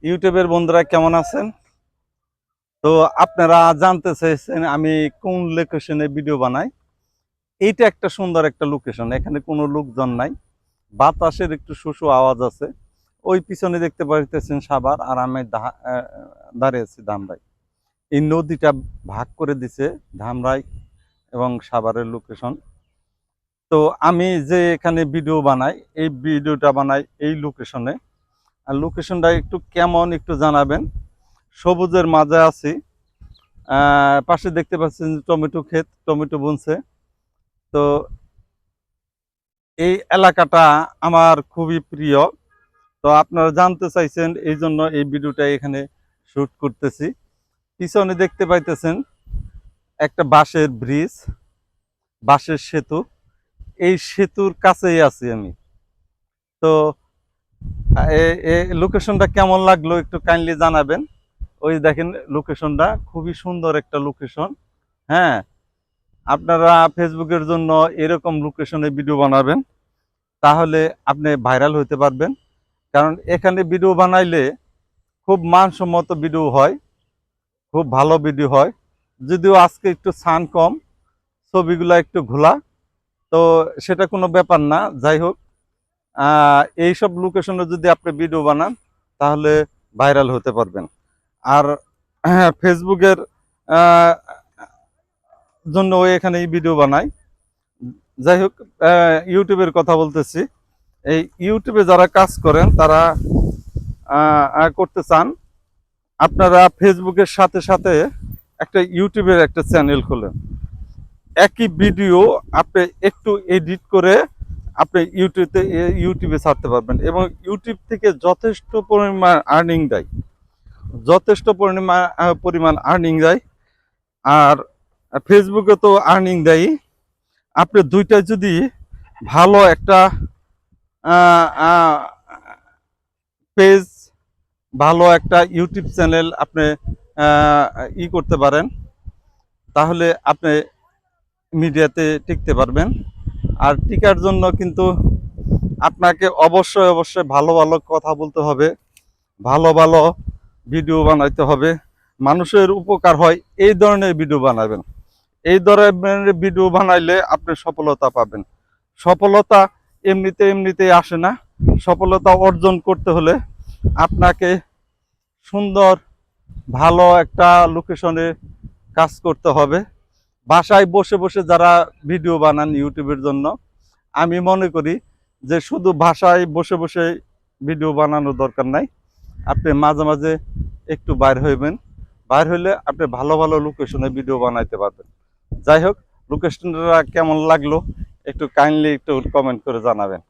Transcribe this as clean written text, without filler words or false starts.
ইউটিউবের বন্ধুরা কেমন আছেন? তো আপনারা জানতে চাইছেন আমি কোন লোকেশনে ভিডিও বানাই। এইটা একটা সুন্দর একটা লোকেশন, এখানে কোনো লোকজন নাই, বাতাসের একটু শোষো আওয়াজ আছে। ওই পিছনে দেখতে পাইতেছেন সাভার, আর আমি দাঁড়িয়ে আছি ধামরাই। এই নদীটা ভাগ করে দিছে ধামরাই এবং সাভারের লোকেশন। তো আমি যে এখানে ভিডিও বানাই, এই ভিডিওটা বানাই এই লোকেশনে। আর লোকেশনটা একটু কেমন একটু জানাবেন। সবুজের মাঝে আছি, পাশে দেখতে পাচ্ছেন টমেটো ক্ষেত, টমেটো বুনছে। তো এই এলাকাটা আমার খুবই প্রিয়। তো আপনারা জানতে চাইছেন, এই জন্য এই ভিডিওটা এখানে শুট করতেছি। পিছনে দেখতে পাইতেছেন একটা বাঁশের ব্রিজ, বাঁশের সেতু। এই সেতুর কাছেই আছি আমি। তো লোকেশনটা কেমন লাগলো একটু কাইন্ডলি জানাবেন। ওই দেখেন লোকেশনটা খুবই সুন্দর একটা লোকেশন। হ্যাঁ, আপনারা ফেসবুকের জন্য এরকম লোকেশনে ভিডিও বানাবেন, তাহলে আপনি ভাইরাল হতে পারবেন। কারণ এখানে ভিডিও বানাইলে খুব মানসম্মত ভিডিও হয়, খুব ভালো ভিডিও হয়। যদিও আজকে একটু সান কম, ছবিগুলো একটু ঘোলা, তো সেটা কোনো ব্যাপার না। যাই হোক, এইসব লোকেশনে যদি আপনি ভিডিও বানান তাহলে ভাইরাল হতে পারবেন। আর ফেসবুকের জন্য এখানে এই ভিডিও বানাই। যাই হোক, ইউটিউবের কথা বলতেছি। এই ইউটিউবে যারা কাজ করেন, তারা করতে চান, আপনারা ফেসবুকের সাথে সাথে একটা ইউটিউবের একটা চ্যানেল খোলেন। একই ভিডিও আপনি একটু এডিট করে আপনি ইউটিউবে ছাড়তে পারবেন, এবং ইউটিউব থেকে যথেষ্ট পরিমাণ আর্নিং দেয়, যথেষ্ট পরিমাণ আর্নিং দেয়। আর ফেসবুকে তো আর্নিং দেয়। আপনি দুইটা যদি ভালো একটা পেজ, ভালো একটা ইউটিউব চ্যানেল আপনি করতে পারেন, তাহলে আপনি মিডিয়াতে টিকতে পারবেন। আর টিকার জন্য কিন্তু আপনাকে অবশ্যই অবশ্যই ভালো ভালো কথা বলতে হবে, ভালো ভালো ভিডিও বানাইতে হবে, মানুষের উপকার হয় এই ধরনের ভিডিও বানাবেন। এই ধরনের ভিডিও বানাইলে আপনি সফলতা পাবেন। সফলতা এমনিতেই আসে না। সফলতা অর্জন করতে হলে আপনাকে সুন্দর ভালো একটা লোকেশনে কাজ করতে হবে। বাসায় বসে বসে যারা ভিডিও বানান ইউটিউবের জন্য, আমি মনে করি যে শুধু বাসায় বসে বসে ভিডিও বানানোর দরকার নাই। আপনি মাঝে মাঝে একটু বাইর হইবেন, বাইর হইলে আপনি ভালো ভালো লোকেশনে ভিডিও বানাইতে পারবেন। যাই হোক, লোকেশনটা কেমন লাগলো একটু কাইন্ডলি একটু কমেন্ট করে জানাবেন।